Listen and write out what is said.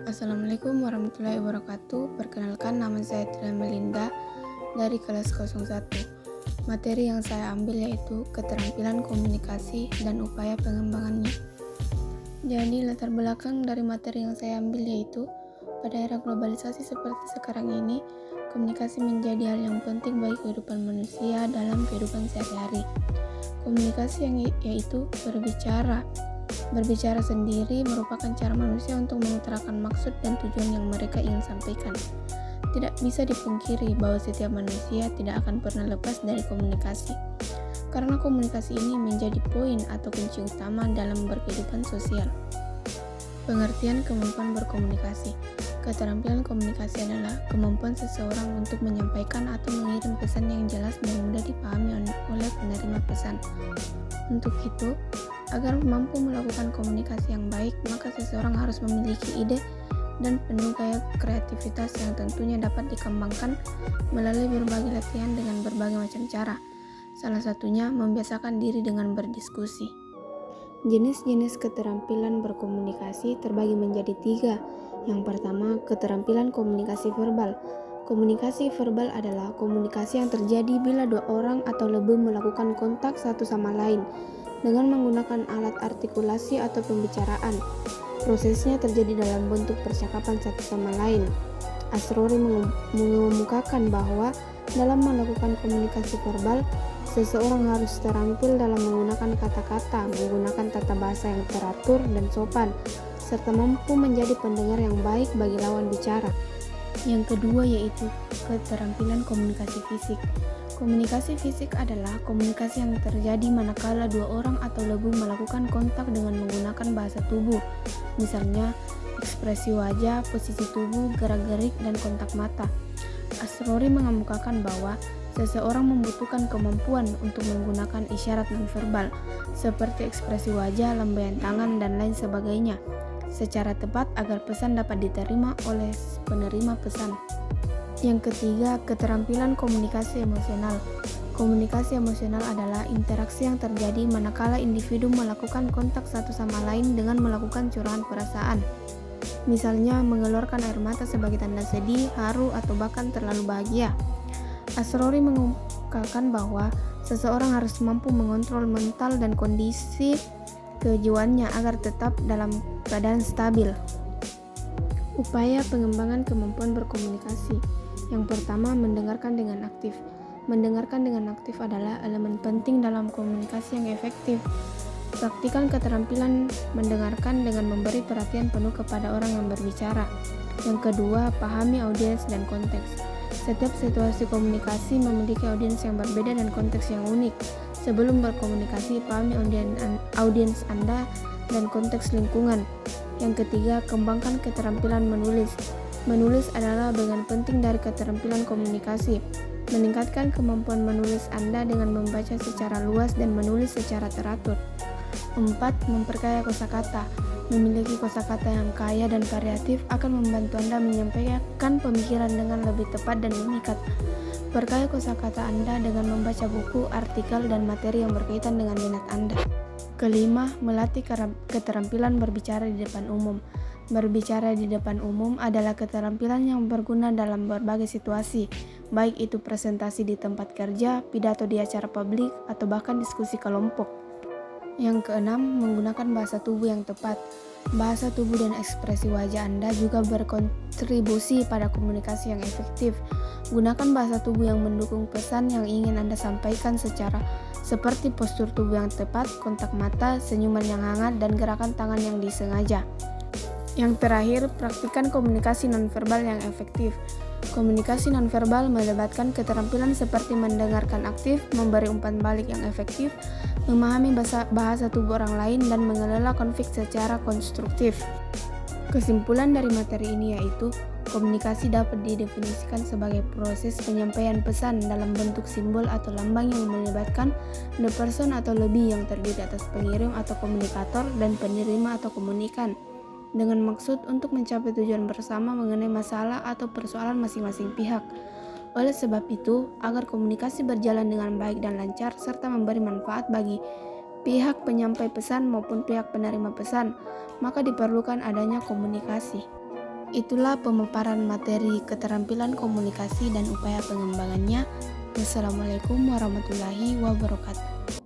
Assalamualaikum warahmatullahi wabarakatuh. Perkenalkan, nama saya Tia Melinda dari kelas 01. Materi yang saya ambil yaitu keterampilan komunikasi dan upaya pengembangannya. Jadi latar belakang dari materi yang saya ambil yaitu pada era globalisasi seperti sekarang ini, komunikasi menjadi hal yang penting bagi kehidupan manusia dalam kehidupan sehari-hari. Komunikasi yang yaitu berbicara. Berbicara sendiri merupakan cara manusia untuk mengutarakan maksud dan tujuan yang mereka ingin sampaikan. Tidak bisa dipungkiri bahwa setiap manusia tidak akan pernah lepas dari komunikasi. Karena komunikasi ini menjadi poin atau kunci utama dalam berkehidupan sosial. Pengertian kemampuan berkomunikasi. Keterampilan komunikasi adalah kemampuan seseorang untuk menyampaikan atau mengirim pesan yang jelas dan mudah dipahami oleh penerima pesan. Untuk itu, agar mampu melakukan komunikasi yang baik, maka seseorang harus memiliki ide dan penuh gaya kreativitas yang tentunya dapat dikembangkan melalui berbagai latihan dengan berbagai macam cara. Salah satunya membiasakan diri dengan berdiskusi. Jenis-jenis keterampilan berkomunikasi terbagi menjadi 3. Yang pertama, keterampilan komunikasi verbal. Komunikasi verbal adalah komunikasi yang terjadi bila dua orang atau lebih melakukan kontak satu sama lain dengan menggunakan alat artikulasi atau pembicaraan. Prosesnya terjadi dalam bentuk percakapan satu sama lain. Asrori mengemukakan bahwa dalam melakukan komunikasi verbal, seseorang harus terampil dalam menggunakan kata-kata, menggunakan tata bahasa yang teratur dan sopan, serta mampu menjadi pendengar yang baik bagi lawan bicara. Yang kedua yaitu keterampilan komunikasi fisik. Komunikasi fisik adalah komunikasi yang terjadi manakala dua orang atau lebih melakukan kontak dengan menggunakan bahasa tubuh, misalnya ekspresi wajah, posisi tubuh, gerak-gerik, dan kontak mata. Asrori mengemukakan bahwa seseorang membutuhkan kemampuan untuk menggunakan isyarat nonverbal, seperti ekspresi wajah, lambaian tangan, dan lain sebagainya, secara tepat agar pesan dapat diterima oleh penerima pesan. Yang ketiga, keterampilan komunikasi emosional. Komunikasi emosional adalah interaksi yang terjadi manakala individu melakukan kontak satu sama lain dengan melakukan curahan perasaan. Misalnya, mengeluarkan air mata sebagai tanda sedih, haru, atau bahkan terlalu bahagia. Asrori mengungkapkan bahwa seseorang harus mampu mengontrol mental dan kondisi kejiwaannya agar tetap dalam keadaan stabil. Upaya pengembangan kemampuan berkomunikasi. Yang pertama, mendengarkan dengan aktif. Mendengarkan dengan aktif adalah elemen penting dalam komunikasi yang efektif. Praktikan keterampilan mendengarkan dengan memberi perhatian penuh kepada orang yang berbicara. Yang kedua, pahami audiens dan konteks. Setiap situasi komunikasi memiliki audiens yang berbeda dan konteks yang unik. Sebelum berkomunikasi, pahami audiens Anda dan konteks lingkungan. Yang ketiga, kembangkan keterampilan menulis. Menulis adalah bagian penting dari keterampilan komunikasi. Meningkatkan kemampuan menulis Anda dengan membaca secara luas dan menulis secara teratur. 4. Memperkaya kosakata. Memiliki kosakata yang kaya dan variatif akan membantu Anda menyampaikan pemikiran dengan lebih tepat dan memikat. Perkaya kosakata Anda dengan membaca buku, artikel, dan materi yang berkaitan dengan minat Anda. Kelima, melatih keterampilan berbicara di depan umum. Berbicara di depan umum adalah keterampilan yang berguna dalam berbagai situasi, baik itu presentasi di tempat kerja, pidato di acara publik, atau bahkan diskusi kelompok. Yang keenam, menggunakan bahasa tubuh yang tepat. Bahasa tubuh dan ekspresi wajah Anda juga berkontribusi pada komunikasi yang efektif. Gunakan bahasa tubuh yang mendukung pesan yang ingin Anda sampaikan seperti postur tubuh yang tepat, kontak mata, senyuman yang hangat, dan gerakan tangan yang disengaja. Yang terakhir, praktikkan komunikasi nonverbal yang efektif. Komunikasi nonverbal melibatkan keterampilan seperti mendengarkan aktif, memberi umpan balik yang efektif, memahami bahasa tubuh orang lain, dan mengelola konflik secara konstruktif. Kesimpulan dari materi ini yaitu, komunikasi dapat didefinisikan sebagai proses penyampaian pesan dalam bentuk simbol atau lambang yang melibatkan the person atau lebih yang terdiri atas pengirim atau komunikator dan penerima atau komunikan, dengan maksud untuk mencapai tujuan bersama mengenai masalah atau persoalan masing-masing pihak. Oleh sebab itu, agar komunikasi berjalan dengan baik dan lancar serta memberi manfaat bagi pihak penyampai pesan maupun pihak penerima pesan, maka diperlukan adanya komunikasi. Itulah pemaparan materi keterampilan komunikasi dan upaya pengembangannya. Wassalamualaikum warahmatullahi wabarakatuh.